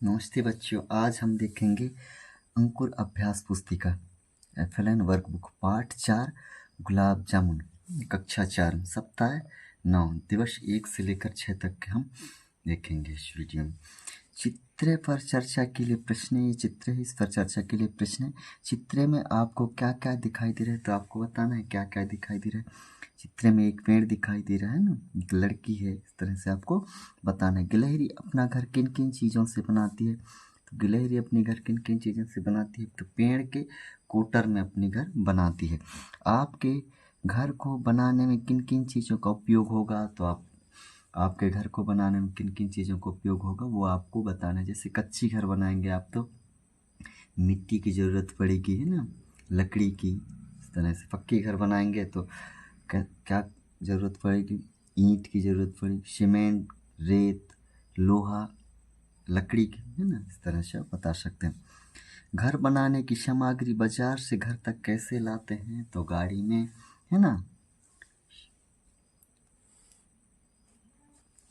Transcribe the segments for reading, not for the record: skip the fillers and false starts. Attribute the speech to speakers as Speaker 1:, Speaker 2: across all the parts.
Speaker 1: नमस्ते बच्चों, आज हम देखेंगे अंकुर अभ्यास पुस्तिका FLN वर्कबुक पाठ 4 गुलाब जामुन कक्षा 4 सप्ताह 9 दिवस 1 से लेकर 6 तक के हम देखेंगे इस वीडियो में। चित्र पर चर्चा के लिए प्रश्न, ये चित्र है, इस पर चर्चा के लिए प्रश्न है। चित्र में आपको क्या क्या दिखाई दे रहा है, तो आपको बताना है क्या क्या दिखाई दे रहा है। चित्र में एक पेड़ दिखाई दे रहा है ना, एक लड़की है, इस तरह से आपको बताना है। गिलहरी अपना घर किन किन चीज़ों से बनाती है, तो गिलहरी अपने घर किन किन चीज़ों से बनाती है, तो पेड़ के कोटर में अपने घर बनाती है। आपके घर को बनाने में किन किन चीज़ों का उपयोग होगा, तो आपके घर को बनाने में किन किन चीज़ों का उपयोग होगा वो आपको बताना है। जैसे कच्ची घर बनाएंगे आप तो मिट्टी की ज़रूरत पड़ेगी, है ना, लकड़ी की। इस तरह से पक्की घर बनाएंगे तो क्या ज़रूरत पड़ेगी, ईंट की ज़रूरत पड़ेगी, सीमेंट, रेत, लोहा, लकड़ी की, है ना। इस तरह से आप बता सकते हैं। घर बनाने की सामग्री बाजार से घर तक कैसे लाते हैं, तो गाड़ी में, है ना।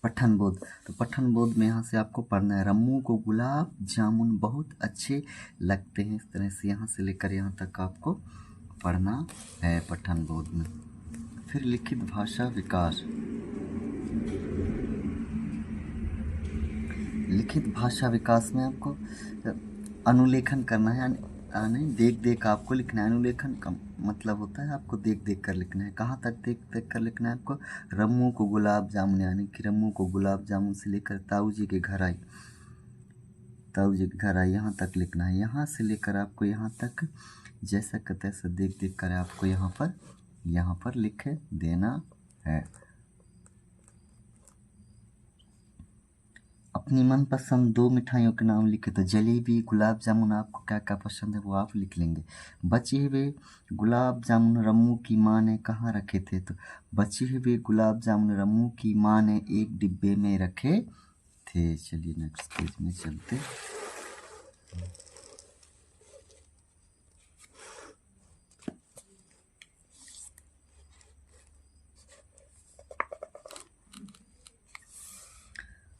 Speaker 1: पठन बोध, तो पठन बोध में यहाँ से आपको पढ़ना है। रम्मू को गुलाब जामुन बहुत अच्छे लगते हैं। इस तरह से यहाँ से लेकर यहाँ तक आपको पढ़ना है पठन बोध में। फिर लिखित भाषा विकास, लिखित भाषा विकास में आपको अनुलेखन करना है, यानी देख देख आपको लिखना है। अनुलेखन का मतलब होता है आपको देख देख कर लिखना है। कहाँ तक देख देख कर लिखना है आपको, रम्मू को गुलाब जामुन, यानी कि रम्मू को गुलाब जामुन से लेकर ताऊ जी के घर आई, ताऊ जी के घर आई, यहाँ तक लिखना है। यहाँ से लेकर आपको यहाँ तक जैसा का तैसा देख देख कर आपको यहाँ पर लिख देना है। अपनी मनपसंद 2 मिठाइयों के नाम लिखे, तो जलेबी, गुलाब जामुन, आपको क्या क्या पसंद है वो आप लिख लेंगे। बचे हुए गुलाब जामुन रम्मू की माँ ने कहाँ रखे थे, तो बचे हुए गुलाब जामुन रम्मू की माँ ने एक डिब्बे में रखे थे। चलिए नेक्स्ट पेज में चलते।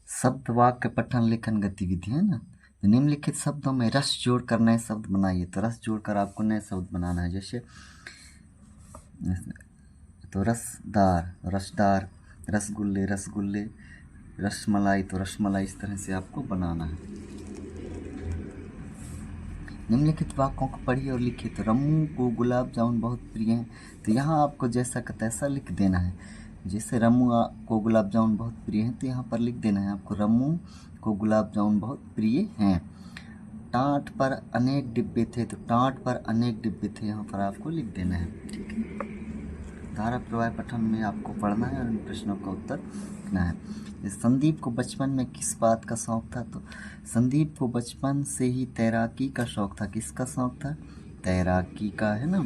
Speaker 1: शब्द वाक्य पठन लेखन गतिविधि, है ना। निम्नलिखित शब्दों में रस जोड़कर नए शब्द बनाइए, तो रस जोड़कर आपको नए शब्द बनाना है। जैसे तो रसदार, रसदार, रसगुल्ले, रसगुल्ले, रसमलाई, तो रसमलाई। इस तरह से आपको बनाना है। निम्नलिखित वाक्यों को पढ़िए और लिखिए, तो रम्मू को गुलाब जामुन बहुत प्रिय हैं, तो यहाँ आपको जैसा का तैसा लिख देना है। जैसे रम्मू को गुलाब जामुन बहुत प्रिय हैं, तो यहाँ पर लिख देना है आपको रम्मू को गुलाब जामुन बहुत प्रिय हैं। टाट पर अनेक डिब्बे थे, तो टाट पर अनेक डिब्बे थे, यहाँ पर आपको लिख देना है। ठीक है। धारा प्रवाह पठन में आपको पढ़ना है और इन प्रश्नों का उत्तर लिखना है। संदीप को बचपन में किस बात का शौक था, तो संदीप को बचपन से ही तैराकी का शौक था। किसका शौक था, तैराकी का, है ना।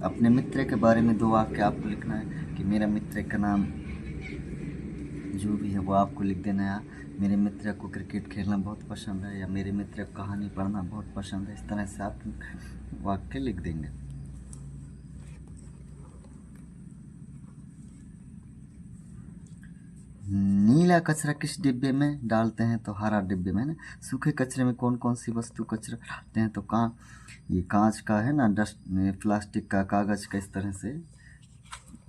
Speaker 1: अपने मित्र के बारे में 2 वाक्य आपको लिखना है कि मेरा मित्र का नाम जो भी है वो आपको लिख देना है। मेरे मित्र को क्रिकेट खेलना बहुत पसंद है, या मेरे मित्र को कहानी पढ़ना बहुत पसंद है। इस तरह से आप वाक्य लिख देंगे। नीला कचरा किस डिब्बे में डालते हैं, तो हरा डिब्बे में, ना। सूखे कचरे में कौन कौन सी वस्तु कचरा डालते हैं, तो ये कांच का, है ना, डस्ट में, प्लास्टिक का, कागज का, इस तरह से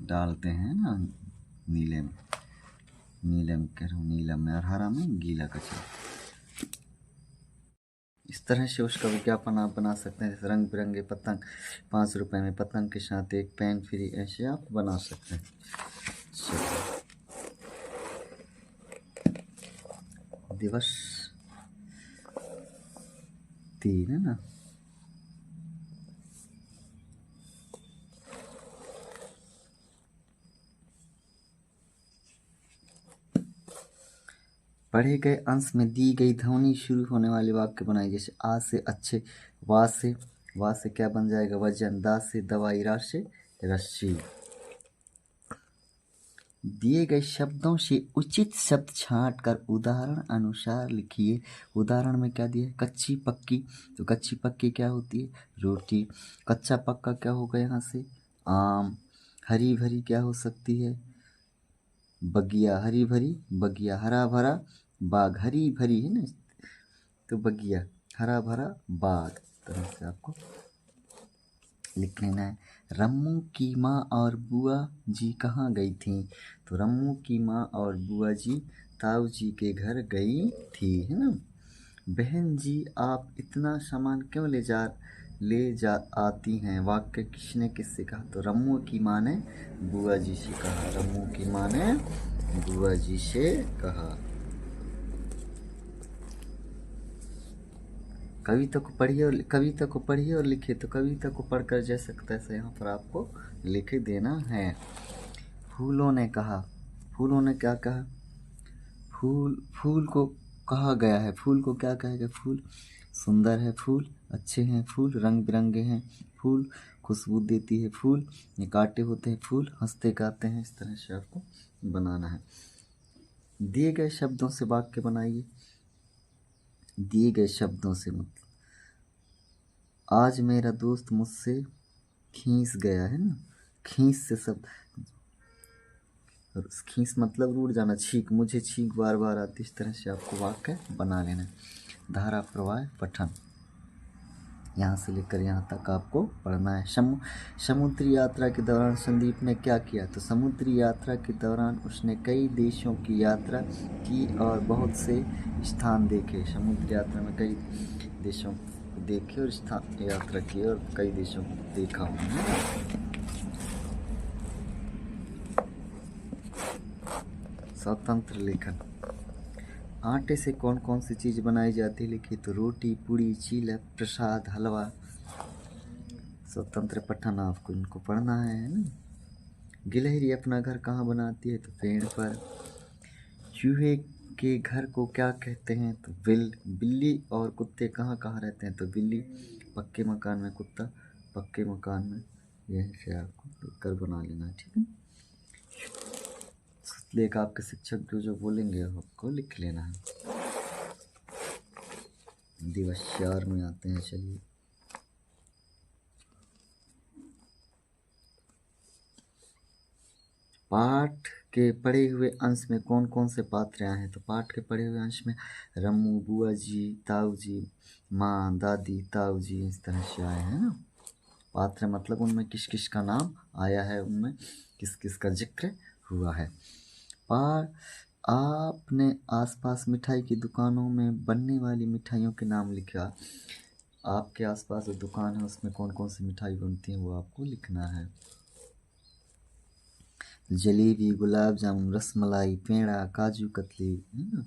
Speaker 1: डालते हैं ना। नीले में, नीले में कह रहा हूँ, नीला में, और हरा में गीला कचरा। इस तरह से उसका विज्ञापन आप बना सकते हैं। जैसे रंग बिरंगे पतंग, 5 रुपए में पतंग के साथ एक पेन फ्री, ऐसे आप बना सकते हैं। दिवस 3, है ना। पढ़े गए अंश में दी गई ध्वनि शुरू होने वाले वाक्य बनाए। जैसे आ से अच्छे, वा से क्या बन जाएगा, वजन, दा से दवाई, रा से रस्सी। दिए गए शब्दों से उचित शब्द छांट कर उदाहरण अनुसार लिखिए। उदाहरण में क्या दिया है, कच्ची पक्की, तो कच्ची पक्की क्या होती है, रोटी। कच्चा पक्का क्या होगा यहाँ से, आम। हरी भरी क्या हो सकती है, बगिया, हरी भरी बगिया। हरा भरा बाग, हरी भरी, है ना। तो बगिया, हरा भरा बाग, तरह से आपको लिख लेना है। रम्मू की माँ और बुआ जी कहाँ गई थीं? तो रम्मू की माँ और बुआ जी ताऊ जी के घर गई थी, है ना। बहन जी आप इतना सामान क्यों ले जा आती हैं? वाक्य किसने किससे कहा? तो रम्मू की माँ ने बुआ जी से कहा। रम्मू की माँ ने बुआ जी से कहा। कविता को पढ़िए और लिखिए। तो कविता को पढ़कर जैसे तैसे यहाँ पर आपको लिख देना है। फूलों ने कहा, फूलों ने क्या कहा? फूल को कहा गया है, फूल को क्या कहेगा? फूल सुंदर है, फूल अच्छे हैं, फूल रंग बिरंगे हैं, फूल खुशबू देती है, फूल ये कांटे होते हैं, फूल हंसते गाते हैं। इस तरह से आपको बनाना है। दिए गए शब्दों से वाक्य बनाइए। दिए गए शब्दों से मतलब आज मेरा दोस्त मुझसे खींच गया, है ना। खींच से सब, खींच मतलब रूठ जाना, छींक, मुझे छींक बार बार आती। इस तरह से आपको वाक्य बना लेना है। धारा प्रवाह पठन यहाँ से लेकर यहाँ तक आपको पढ़ना है। समुद्री यात्रा के दौरान संदीप ने क्या किया? तो समुद्री यात्रा के दौरान उसने कई देशों की यात्रा की और बहुत से स्थान देखे। समुद्री यात्रा में कई देशों को देखे और स्थान यात्रा की और कई देशों को देखा उन्होंने। स्वतंत्र लेखन। आटे से कौन कौन सी चीज़ बनाई जाती है? लिखिए। तो रोटी, पूड़ी, चीला, प्रसाद, हलवा। स्वतंत्र पठन आपको इनको पढ़ना है ना। गिलहरी अपना घर कहाँ बनाती है? तो पेड़ पर। चूहे के घर को क्या कहते हैं? तो बिल्ली और कुत्ते कहाँ कहाँ रहते हैं? तो बिल्ली पक्के मकान में, कुत्ता पक्के मकान में। यह से आपको लिखकर बना लेना है, ठीक है। लेख आपके शिक्षक जो बोलेंगे आपको लिख लेना है। दिवस 4 में आते हैं। चलिए, पाठ के पढ़े हुए अंश में कौन कौन से पात्र आए हैं? तो पाठ के पढ़े हुए अंश में रम्मू, बुआ जी, ताऊ जी, माँ, दादी, ताऊ जी, इस तरह से आए हैं ना। पात्र मतलब उनमें किस किस का नाम आया है, उनमें किस किस का जिक्र हुआ है। आपने आसपास मिठाई की दुकानों में बनने वाली मिठाइयों के नाम लिखा। आपके आसपास जो दुकान है उसमें कौन कौन सी मिठाई बनती है वो आपको लिखना है। जलेबी, गुलाब जामुन, रसमलाई, पेड़ा, काजू कतली, है ना।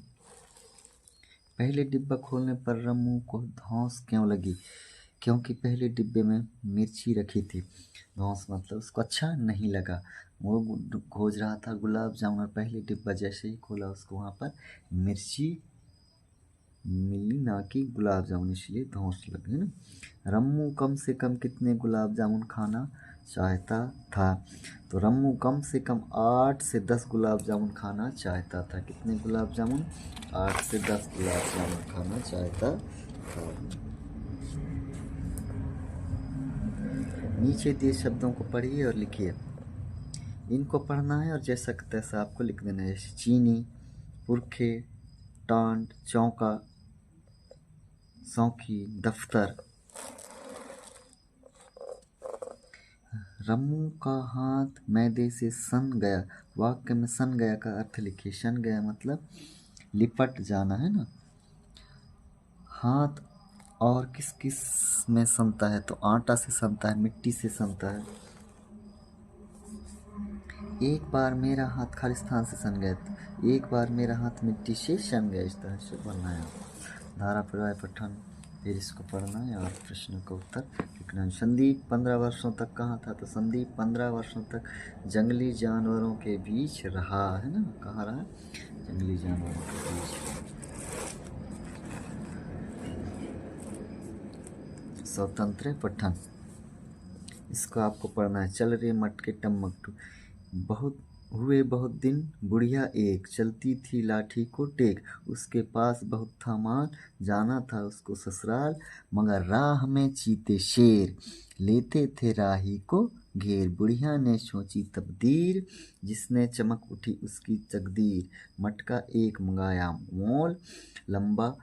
Speaker 1: पहले डिब्बा खोलने पर रम्मू को धौंस क्यों लगी? क्योंकि पहले डिब्बे में मिर्ची रखी थी। धौंस मतलब उसको अच्छा नहीं लगा। वो खोज रहा था गुलाब जामुन और पहले डिब्बा जैसे ही खोला उसको वहाँ पर मिर्ची मिली, ना कि गुलाब जामुन, इसलिए धौंस लगी ना। रम्मू कम से कम कितने गुलाब जामुन खाना चाहता था? तो रम्मू कम से कम 8 से 10 गुलाब जामुन खाना चाहता था। कितने गुलाब जामुन? 8 से 10 गुलाब जामुन खाना चाहता था। नीचे दिए शब्दों को पढ़िए और लिखिए। इनको पढ़ना है और जैसा तैसा आपको लिख देना है। जैसे चीनी, पुरखे, टांड, चौका, सौखी, दफ्तर। रम्मू का हाथ मैदे से सन गया। वाक्य में सन गया का अर्थ लिखिए। सन गया मतलब लिपट जाना, है ना। हाथ और किस किस में सनता है? तो आटा से सनता है, मिट्टी से सनता है। एक बार मेरा हाथ खालिस्तान से सन गया। एक बार मेरा हाथ मिट्टी से सन गया। इस तरह से बनना है। धारा प्रवाह पठन, फिर इसको पढ़ना है और प्रश्न का उत्तर लिखना है। संदीप 15 वर्षों तक कहाँ था? तो संदीप 15 वर्षों तक जंगली जानवरों के बीच रहा, है ना। कहाँ रहा? जंगली जानवरों के बीच। स्वतंत्र पठन, इसको आपको पढ़ना है। चल रे मटके टमकटू, बहुत दिन बुढ़िया एक चलती थी लाठी को टेक, उसके पास बहुत था माल, जाना था उसको ससुराल, मगर राह में चीते शेर लेते थे राही को घेर। बुढ़िया ने सोची तकदीर, जिसने चमक उठी उसकी तकदीर, मटका एक मंगाया मोल, लंबा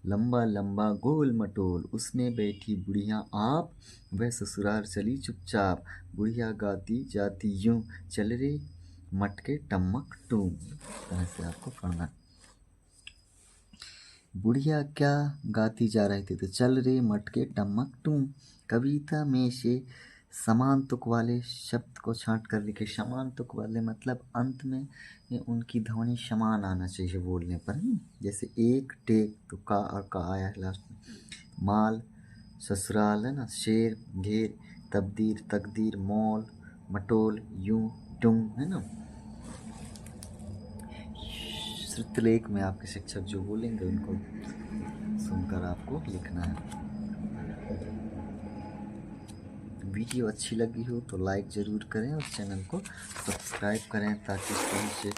Speaker 1: लंबा लंबा गोल मटोल, उसमें बैठी बुढ़िया आप, वह ससुराल चली चुपचाप। बुढ़िया गाती जाती यूं, चल रे मटके टमक टूं। ऐसे आपको पढ़ना है। बुढ़िया क्या गाती जा रही थी, तो चल रे मटके टमक टूं। कविता में से समान तुक वाले शब्द को छांट कर लिखे। समान तुक वाले मतलब अंत में उनकी ध्वनि समान आना चाहिए बोलने पर। जैसे एक टेक, तो का और का आया है लास्ट में। माल, ससुराल है ना, शेर, घेर, तबदीर, तकदीर, मौल, मटोल, यूं, टुम है ना। श्रुतलेख में आपके शिक्षक जो बोलेंगे उनको सुनकर आपको लिखना है। वीडियो अच्छी लगी हो तो लाइक ज़रूर करें और चैनल को सब्सक्राइब करें, ताकि इस तरह से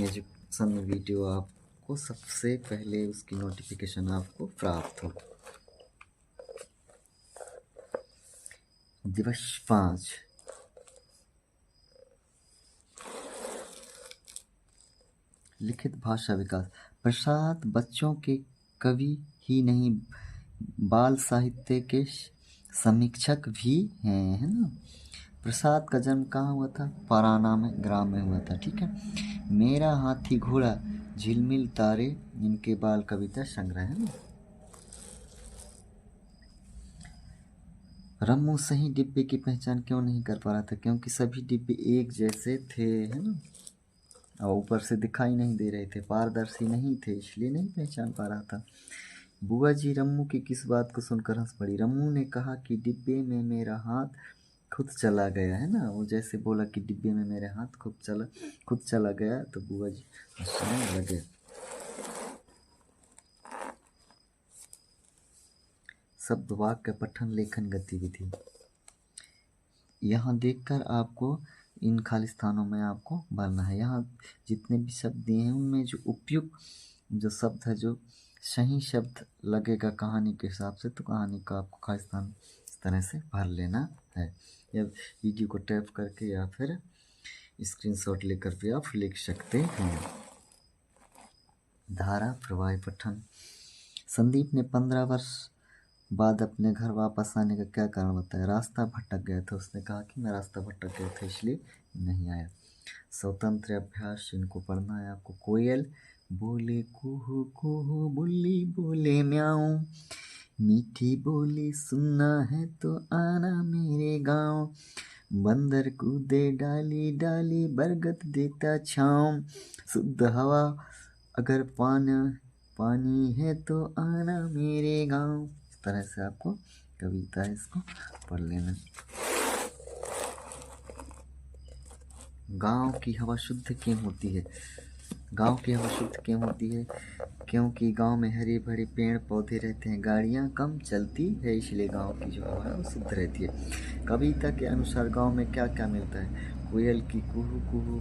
Speaker 1: एजुकेशन वीडियो आपको सबसे पहले उसकी नोटिफिकेशन आपको प्राप्त हो। दिवस 5, लिखित भाषा विकास। प्रसाद बच्चों के कवि ही नहीं, बाल साहित्य के समीक्षक भी हैं, है ना। प्रसाद का जन्म कहाँ हुआ था? पाराना में, ग्राम में हुआ था, ठीक है। मेरा हाथी घोड़ा, झिलमिल तारे, इनके बाल कविता संग्रह है ना। रम्मू सही डिब्बे की पहचान क्यों नहीं कर पा रहा था? क्योंकि सभी डिब्बे एक जैसे थे, है ना, और ऊपर से दिखाई नहीं दे रहे थे, पारदर्शी नहीं थे, इसलिए नहीं पहचान पा रहा था। बुआ जी रम्मू की किस बात को सुनकर हंस पड़ी? रम्मू ने कहा कि डिब्बे में मेरा हाथ खुद चला गया, है ना। वो जैसे बोला कि डिब्बे में मेरे हाथ खुद चला गया, तो बुआ जी हंसने लगे। शब्द वाक्य पठन लेखन गतिविधि। यहाँ देखकर आपको इन खाली स्थानों में आपको भरना है। यहाँ जितने भी शब्द दिए हैं उनमें जो उपयुक्त जो शब्द है, जो सही शब्द लगेगा कहानी के हिसाब से, तो कहानी का आपको खाली स्थान इस तरह से भर लेना है। या वीडियो को टैप करके या फिर स्क्रीनशॉट लेकर भी आप लिख सकते हैं। धारा प्रवाह पठन। संदीप ने 15 वर्ष बाद अपने घर वापस आने का क्या कारण बताया? रास्ता भटक गया था। उसने कहा कि मैं रास्ता भटक गया था इसलिए नहीं आया। स्वतंत्र अभ्यास, इनको पढ़ना है आपको। कोयल बोले कुहू कुहू, बुल्ली बोले म्याऊं, मीठी बोली सुनना है तो आना मेरे गांव। बंदर कूदे डाली डाली, बरगद देता छाँव, शुद्ध हवा अगर पानी है तो आना मेरे गांव। इस तरह से आपको कविता है, इसको पढ़ लेना। गांव की हवा शुद्ध क्यों होती है? गांव की हवा शुद्ध क्यों होती है? क्योंकि गांव में हरे भरे पेड़ पौधे रहते हैं, गाड़ियां कम चलती है, इसलिए गांव की जो हवा है वो शुद्ध रहती है। कविता के अनुसार गांव में क्या क्या मिलता है? कोयल की कुहू कुहू,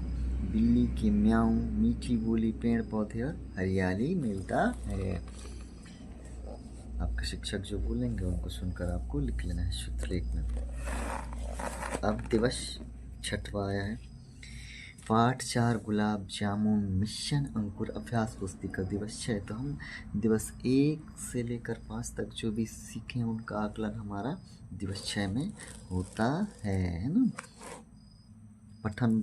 Speaker 1: बिल्ली की म्याऊं, मीठी बोली, पेड़ पौधे और हरियाली मिलता है। आपके शिक्षक जो बोलेंगे उनको सुनकर आपको लिख लेना है शुद्ध लेख में। अब दिवस 6वां आया है। पाठ 4 गुलाब जामुन मिशन अंकुर अभ्यास पुस्तिका दिवस 6। तो हम दिवस 1 से लेकर 5 तक जो भी सीखे उनका आकलन हमारा दिवस 6 में होता है ना। पठन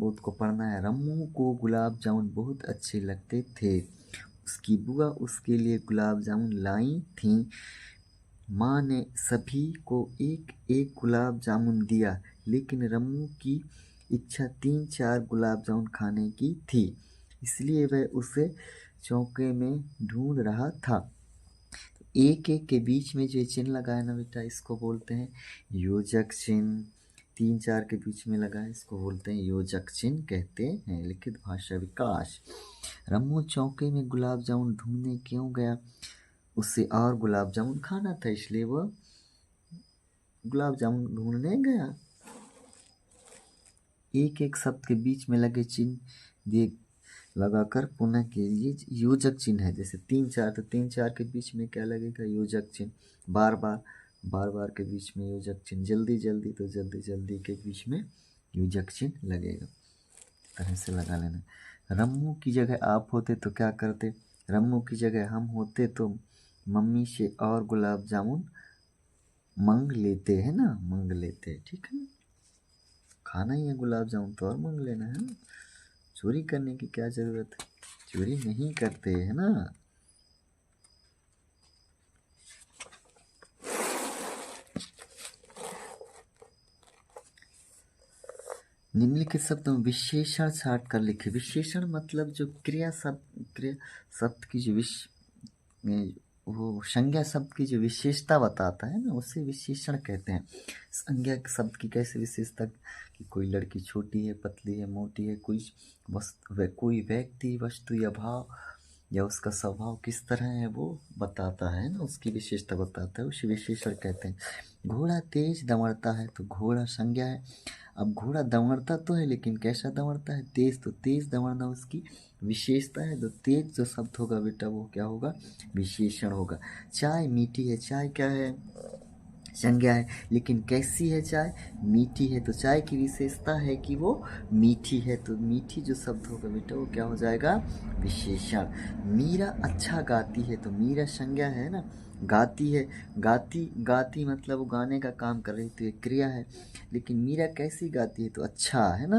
Speaker 1: बोध को पढ़ना है। रम्मू को गुलाब जामुन बहुत अच्छे लगते थे। उसकी बुआ उसके लिए गुलाब जामुन लाई थी। माँ ने सभी को एक एक गुलाब जामुन दिया, लेकिन रम्मू की इच्छा 3-4 गुलाब जामुन खाने की थी, इसलिए वह उसे चौके में ढूंढ रहा था। एक एक के बीच में जो चिन्ह लगाया ना बेटा, इसको बोलते हैं योजक चिन्ह। 3-4 के बीच में लगा है, इसको बोलते हैं योजक चिन्ह कहते हैं। लिखित भाषा विकास। रम्मू चौके में गुलाब जामुन ढूंढने क्यों गया? उससे और गुलाब जामुन खाना था, इसलिए वह गुलाब जामुन ढूंढने गया। एक एक शब्द के बीच में लगे चिन्ह दिए लगाकर पुनः कीजिए। योजक चिन्ह है, जैसे 3-4, तो 3-4 के बीच में क्या लगेगा? योजक चिन्ह। बार बार के बीच में योजक चिन्ह। जल्दी जल्दी, तो जल्दी जल्दी के बीच में योजक चिन्ह लगेगा। तरह से लगा लेना। रम्मू की जगह आप होते तो क्या करते? रम्मू की जगह हम होते तो मम्मी से और गुलाब जामुन मंग लेते हैं ना, मंग लेते, ठीक है ना। खाना ही है गुलाब जामुन तो और मंग लेना है ना, चोरी करने की क्या ज़रूरत है, चोरी नहीं करते है ना। निम्नलिखित शब्दों में विशेषण छाट कर लिखे। विशेषण मतलब जो क्रिया शब्द की जो वो संज्ञा शब्द की जो विशेषता बताता है ना, उसे विशेषण कहते हैं। संज्ञा शब्द की कैसे विशेषता कि कोई लड़की छोटी है, पतली है, मोटी है, कोई व्यक्ति, वस्तु या भाव या उसका स्वभाव किस तरह है वो बताता है ना, उसकी विशेषता बताता है, उसे विशेषण कहते हैं। घोड़ा तेज दौड़ता है तो घोड़ा संज्ञा है। अब घोड़ा दौड़ता तो है लेकिन कैसा दौड़ता है, तेज, तो तेज दौड़ना उसकी विशेषता है। तो तेज जो शब्द होगा बेटा वो क्या होगा, विशेषण होगा। चाय मीठी है, चाय क्या है, संज्ञा है, लेकिन कैसी है चाय, मीठी है, तो चाय की विशेषता है कि वो मीठी है, तो मीठी जो शब्द होगा बेटा वो क्या हो जाएगा, विशेषण। मीरा अच्छा गाती है तो मीरा संज्ञा है ना, गाती है, गाती मतलब वो गाने का काम कर रही, तो ये क्रिया है। लेकिन मीरा कैसी गाती है तो अच्छा है ना,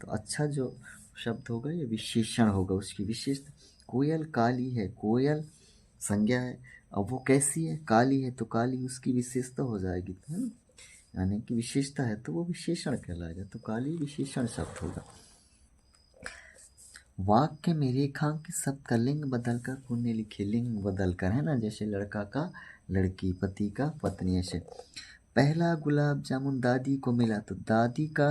Speaker 1: तो अच्छा जो शब्द होगा ये विशेषण होगा, उसकी विशेषता। कोयल काली है, कोयल संज्ञा है, अब वो कैसी है, काली है, तो काली उसकी विशेषता हो जाएगी, है ना, यानी कि विशेषता है तो वो विशेषण कहलाएगा, तो काली विशेषण शब्द होगा। वाक्य में रेखांकित शब्द का लिंग बदलकर पुण्य लिखे, लिंग बदलकर है ना, जैसे लड़का का लड़की, पति का पत्नी, ऐसे। पहला गुलाब जामुन दादी को मिला तो दादी का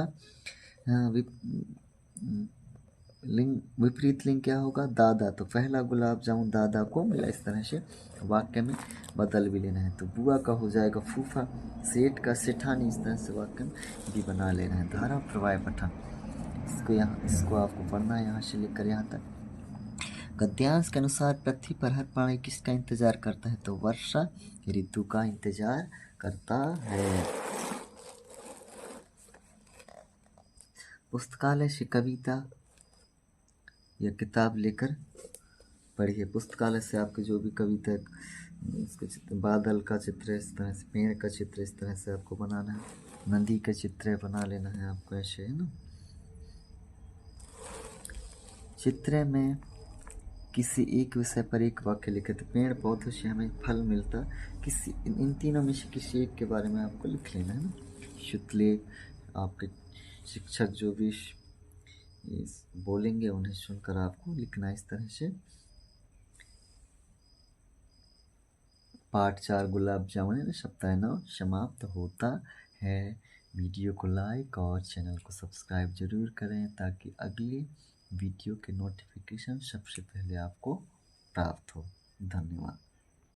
Speaker 1: लिंग, विपरीत लिंग क्या होगा, दादा, तो पहला गुलाब जामुन दादा को मिला, इस तरह से वाक्य में बदल भी लेना है। तो बुआ का हो जाएगा फूफा, सेठ का सेठानी, इस तरह से वाक्य में भी बना लेना है। धारा प्रवाह पठन, इसको आपको पढ़ना है यहाँ से लेकर यहाँ तक। गद्यांश के अनुसार पृथ्वी पर हर प्राणी किसका इंतजार करता है, तो वर्षा ऋतु का इंतजार करता है। पुस्तकालय से कविता या किताब लेकर पढ़िए। पुस्तकालय से आपके जो भी कविता, इसके चित्र, बादल का चित्र इस तरह से, पेड़ का चित्र इस तरह से आपको बनाना है, नदी का चित्र बना लेना है आपको, ऐसे है ना। चित्र में किसी एक विषय पर एक वाक्य लिखे, तो पेड़ पौधों से हमें फल मिलता, किसी इन तीनों में से किसी एक के बारे में आपको लिख लेना है ना। शुक्ले आपके शिक्षक जो भी बोलेंगे उन्हें सुनकर आपको लिखना है इस तरह से। पाठ 4 गुलाब जामुन सप्ताह 9 समाप्त होता है। वीडियो को लाइक और चैनल को सब्सक्राइब जरूर करें ताकि अगले वीडियो के नोटिफिकेशन सबसे पहले आपको प्राप्त हो। धन्यवाद।